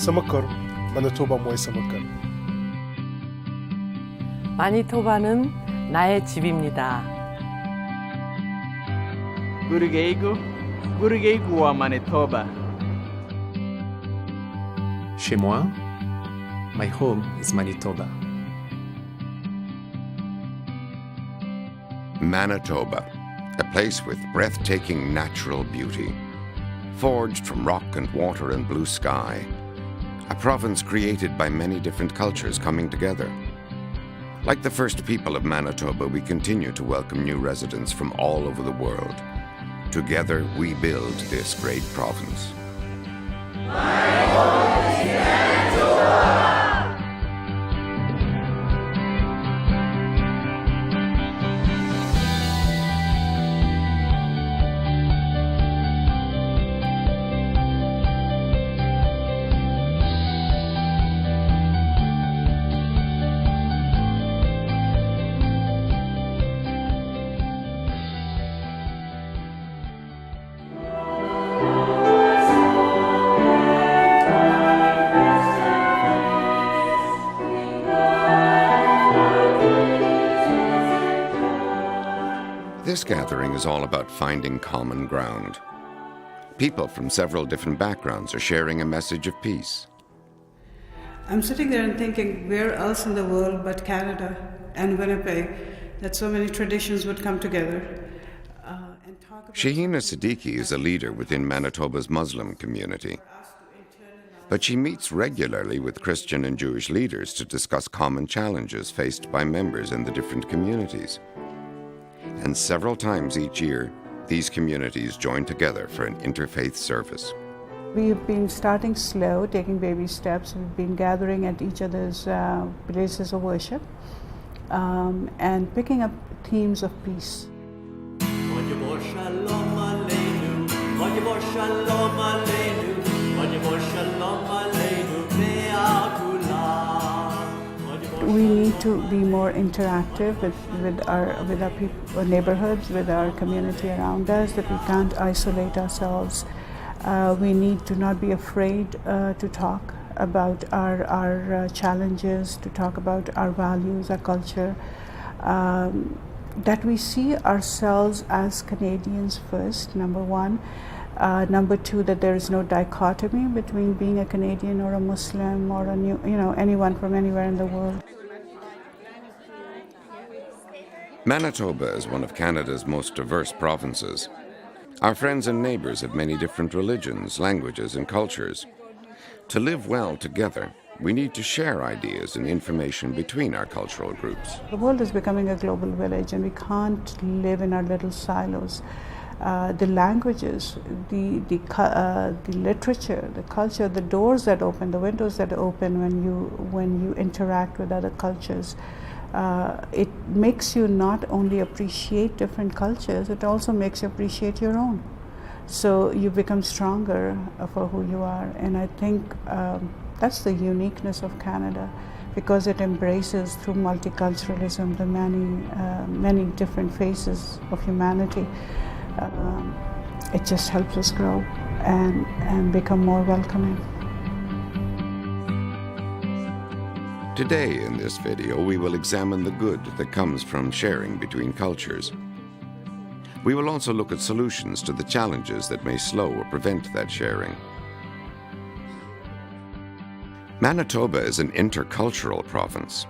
sama kër Manitoba mooy sama kër. 마니토바는 나의 집입니다. Gurigeigu wa Manitoba. Chez moi, my home is Manitoba. Manitoba, a place with breathtaking natural beauty, forged from rock and water and blue sky, a province created by many different cultures coming together. Like the first people of Manitoba, we continue to welcome new residents from all over the world. Together, we build this great province. This gathering is all about finding common ground. People from several different backgrounds are sharing a message of peace. I'm sitting there and thinking, where else in the world but Canada and Winnipeg that so many traditions would come together and talk about... Shahina Siddiqui is a leader within Manitoba's Muslim community. But she meets regularly with Christian and Jewish leaders to discuss common challenges faced by members in the different communities. And several times each year, these communities join together for an interfaith service. We've been starting slow, taking baby steps. We've been gathering at each other's places of worship and picking up themes of peace. We need to be more interactive with our people, neighborhoods, with our community around us, that we can't isolate ourselves. We need to not be afraid to talk about our challenges, to talk about our values, our culture, that we see ourselves as Canadians first, number one. Number two, that there is no dichotomy between being a Canadian or a Muslim or anyone from anywhere in the world. Manitoba is one of Canada's most diverse provinces. Our friends and neighbors have many different religions, languages, and cultures. To live well together, we need to share ideas and information between our cultural groups. The world is becoming a global village, and we can't live in our little silos. The languages, the literature, the culture, the doors that open, the windows that open when you interact with other cultures. It makes you not only appreciate different cultures, it also makes you appreciate your own. So you become stronger for who you are. And I think that's the uniqueness of Canada, because it embraces through multiculturalism the many different faces of humanity. It just helps us grow and become more welcoming. Today in this video, we will examine the good that comes from sharing between cultures. We will also look at solutions to the challenges that may slow or prevent that sharing. Manitoba is an intercultural province.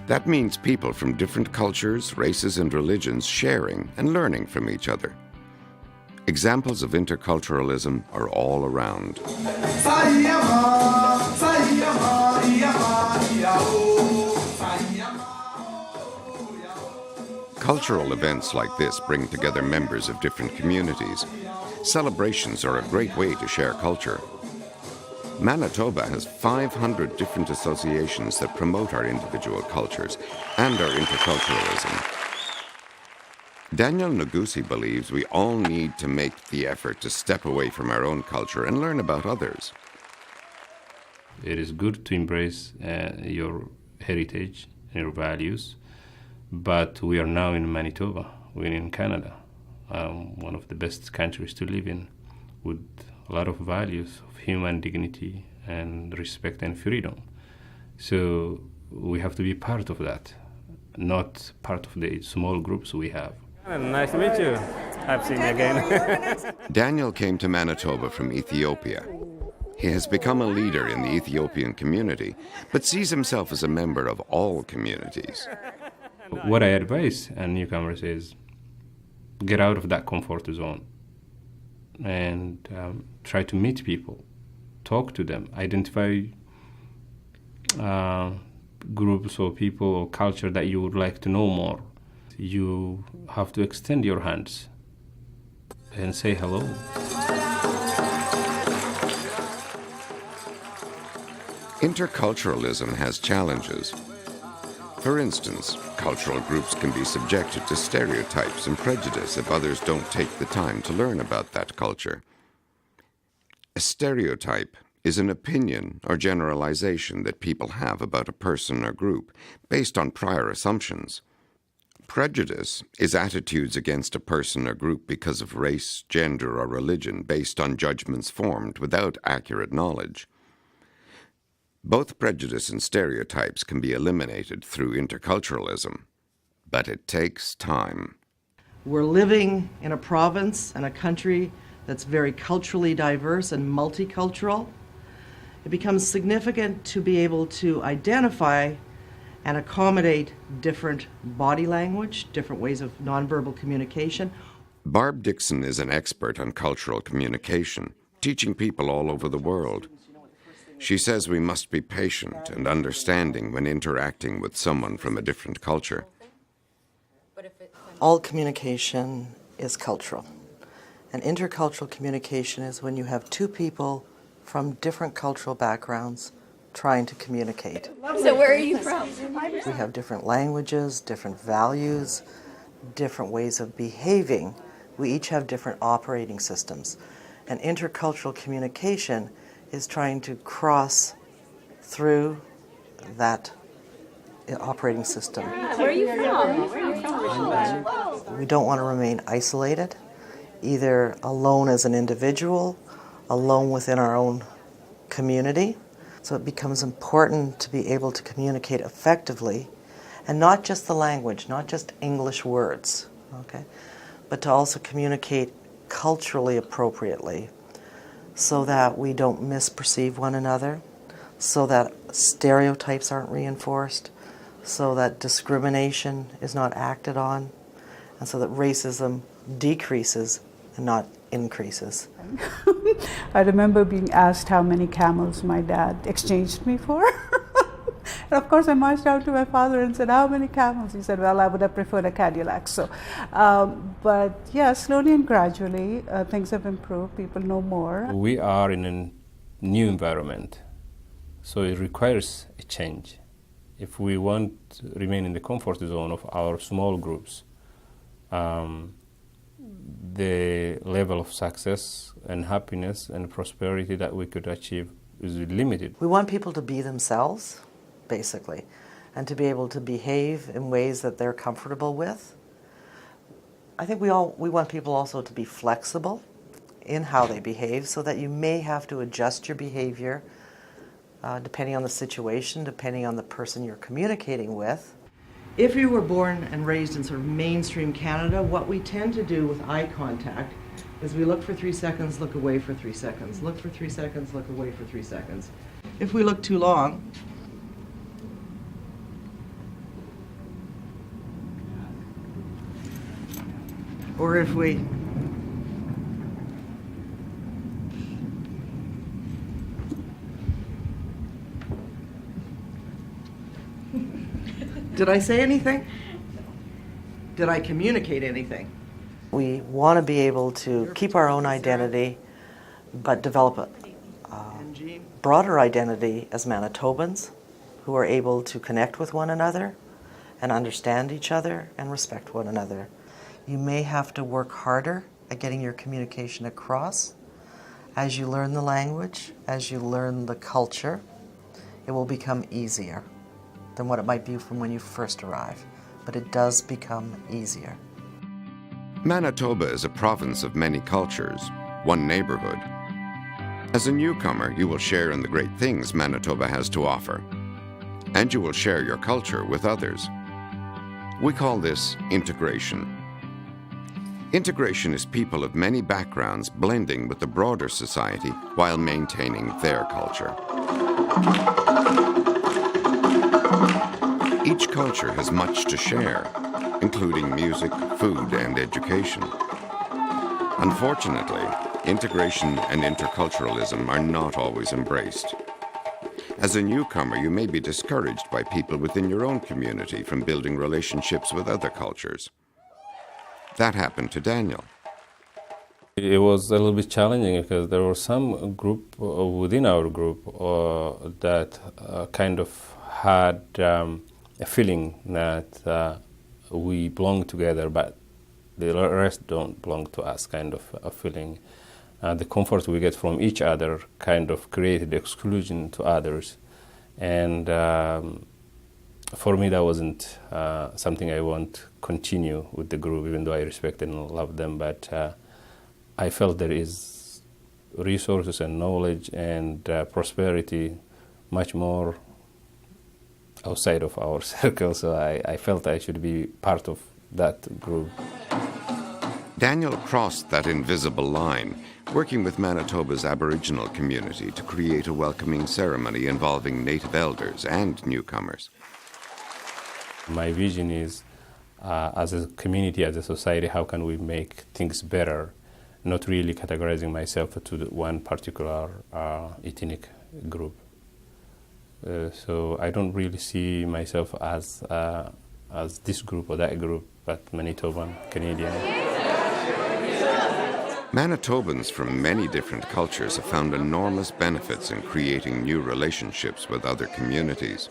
That means people from different cultures, races, and religions sharing and learning from each other. Examples of interculturalism are all around. Cultural events like this bring together members of different communities. Celebrations are a great way to share culture. Manitoba has 500 different associations that promote our individual cultures and our interculturalism. Daniel Ngusi believes we all need to make the effort to step away from our own culture and learn about others. It is good to embrace your heritage and your values, but we are now in Manitoba, we're in Canada, one of the best countries to live in, with a lot of values of human dignity and respect and freedom. So we have to be part of that, not part of the small groups we have. Nice to meet you. I've seen you again. Daniel came to Manitoba from Ethiopia. He has become a leader in the Ethiopian community, but sees himself as a member of all communities. What I advise newcomers is get out of that comfort zone and try to meet people, talk to them, identify groups or people or culture that you would like to know more. You have to extend your hands and say hello. Interculturalism has challenges. For instance, cultural groups can be subjected to stereotypes and prejudice if others don't take the time to learn about that culture. A stereotype is an opinion or generalization that people have about a person or group based on prior assumptions. Prejudice is attitudes against a person or group because of race, gender, or religion based on judgments formed without accurate knowledge. Both prejudice and stereotypes can be eliminated through interculturalism, but it takes time. We're living in a province and a country that's very culturally diverse and multicultural. It becomes significant to be able to identify and accommodate different body language, different ways of nonverbal communication. Barb Dixon is an expert on cultural communication, teaching people all over the world. She says we must be patient and understanding when interacting with someone from a different culture. All communication is cultural. And intercultural communication is when you have two people from different cultural backgrounds trying to communicate. So where are you from? We have different languages, different values, different ways of behaving. We each have different operating systems. And intercultural communication is trying to cross through that operating system. Where are you from? We don't want to remain isolated, either alone as an individual, alone within our own community. So it becomes important to be able to communicate effectively, and not just the language, not just English words, okay, but to also communicate culturally appropriately so that we don't misperceive one another, so that stereotypes aren't reinforced, so that discrimination is not acted on, and so that racism decreases and not increases. I remember being asked how many camels my dad exchanged me for. And of course I marched out to my father and said, how many camels? He said, well, I would have preferred a Cadillac. So, but yeah, slowly and gradually things have improved. People know more. We are in a new environment, so it requires a change. If we want to remain in the comfort zone of our small groups, the level of success and happiness and prosperity that we could achieve is limited. We want people to be themselves, basically, and to be able to behave in ways that they're comfortable with. I think we want people also to be flexible in how they behave, so that you may have to adjust your behavior depending on the situation, depending on the person you're communicating with. If you were born and raised in sort of mainstream Canada, what we tend to do with eye contact is we look for 3 seconds, look away for 3 seconds, look for 3 seconds, look away for 3 seconds. If we look too long, or if we Did I say anything? Did I communicate anything? We want to be able to keep our own identity, but develop a broader identity as Manitobans who are able to connect with one another and understand each other and respect one another. You may have to work harder at getting your communication across. As you learn the language, as you learn the culture, it will become easier than what it might be from when you first arrive, but it does become easier. Manitoba is a province of many cultures, one neighborhood. As a newcomer, you will share in the great things Manitoba has to offer, and you will share your culture with others. We call this integration. Integration is people of many backgrounds blending with the broader society while maintaining their culture. Each culture has much to share, including music, food, and education. Unfortunately, integration and interculturalism are not always embraced. As a newcomer, you may be discouraged by people within your own community from building relationships with other cultures. That happened to Daniel. It was a little bit challenging because there were some group within our group that kind of had a feeling that we belong together, but the rest don't belong to us, kind of a feeling. The comfort we get from each other kind of created exclusion to others. And for me, that wasn't something I want to continue with the group, even though I respect and love them. But I felt there is resources and knowledge and prosperity much more outside of our circle, so I felt I should be part of that group. Daniel crossed that invisible line, working with Manitoba's Aboriginal community to create a welcoming ceremony involving Native elders and newcomers. My vision is, as a community, as a society, how can we make things better, not really categorizing myself to one particular ethnic group. So I don't really see myself as this group or that group, but Manitoban, Canadian. Manitobans from many different cultures have found enormous benefits in creating new relationships with other communities.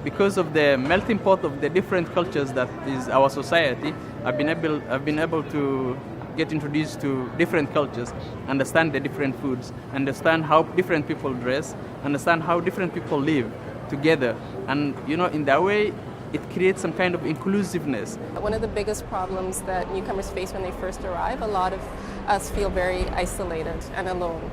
Because of the melting pot of the different cultures that is our society, I've been able to get introduced to different cultures, understand the different foods, understand how different people dress, understand how different people live together. And, in that way, it creates some kind of inclusiveness. One of the biggest problems that newcomers face when they first arrive, a lot of us feel very isolated and alone.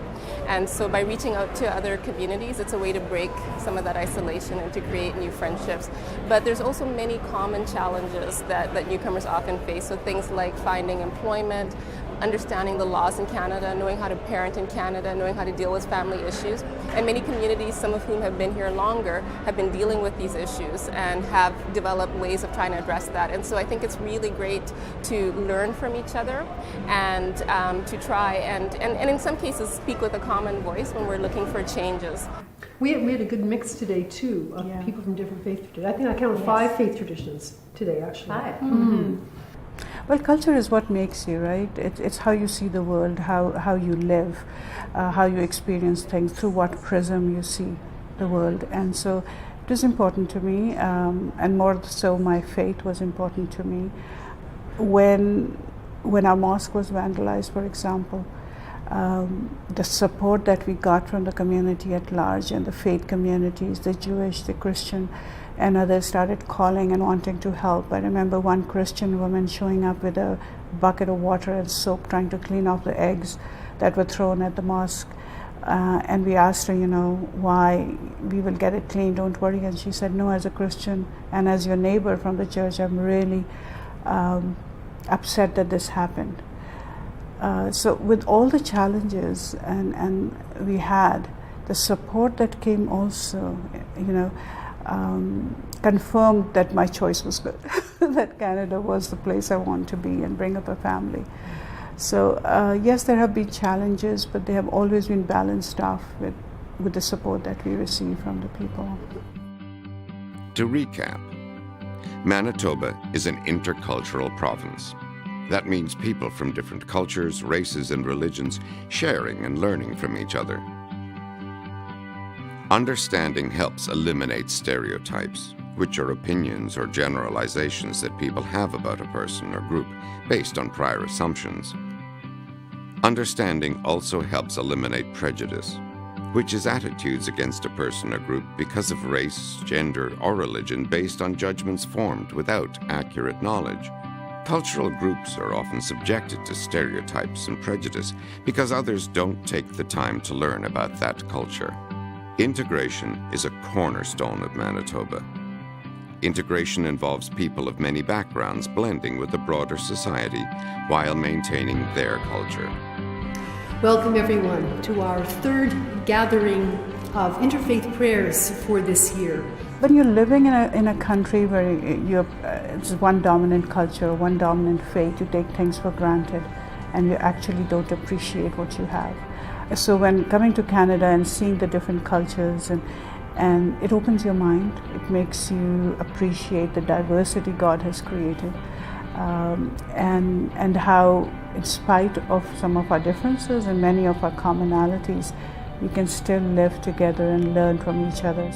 And so by reaching out to other communities, it's a way to break some of that isolation and to create new friendships. But there's also many common challenges that newcomers often face. So things like finding employment, understanding the laws in Canada, knowing how to parent in Canada, knowing how to deal with family issues. And many communities, some of whom have been here longer, have been dealing with these issues and have developed ways of trying to address that. And so I think it's really great to learn from each other and to try and in some cases speak with a common voice when we're looking for changes. We had a good mix today too of people from different faith traditions. I think I counted 5 faith traditions today actually. 5. Mm-hmm. Well, culture is what makes you, right? It's how you see the world, how you live, how you experience things, through what prism you see the world. And so it was important to me, and more so my faith was important to me. When our mosque was vandalized, for example, the support that we got from the community at large and the faith communities, the Jewish, the Christian, and others started calling and wanting to help. I remember one Christian woman showing up with a bucket of water and soap trying to clean off the eggs that were thrown at the mosque. And we asked her, why. We will get it clean, don't worry. And she said, no, as a Christian and as your neighbor from the church, I'm really upset that this happened. So with all the challenges and we had, the support that came also, confirmed that my choice was good, that Canada was the place I want to be and bring up a family. So yes, there have been challenges, but they have always been balanced off with the support that we receive from the people. To recap, Manitoba is an intercultural province. That means people from different cultures, races, and religions sharing and learning from each other. Understanding helps eliminate stereotypes, which are opinions or generalizations that people have about a person or group based on prior assumptions. Understanding also helps eliminate prejudice, which is attitudes against a person or group because of race, gender, or religion based on judgments formed without accurate knowledge. Cultural groups are often subjected to stereotypes and prejudice because others don't take the time to learn about that culture. Integration is a cornerstone of Manitoba. Integration involves people of many backgrounds blending with the broader society while maintaining their culture. Welcome everyone to our third gathering of interfaith prayers for this year. When you're living in a country where it's one dominant culture, one dominant faith, you take things for granted and you actually don't appreciate what you have. So when coming to Canada and seeing the different cultures and it opens your mind, it makes you appreciate the diversity God has created, and how in spite of some of our differences and many of our commonalities, we can still live together and learn from each other.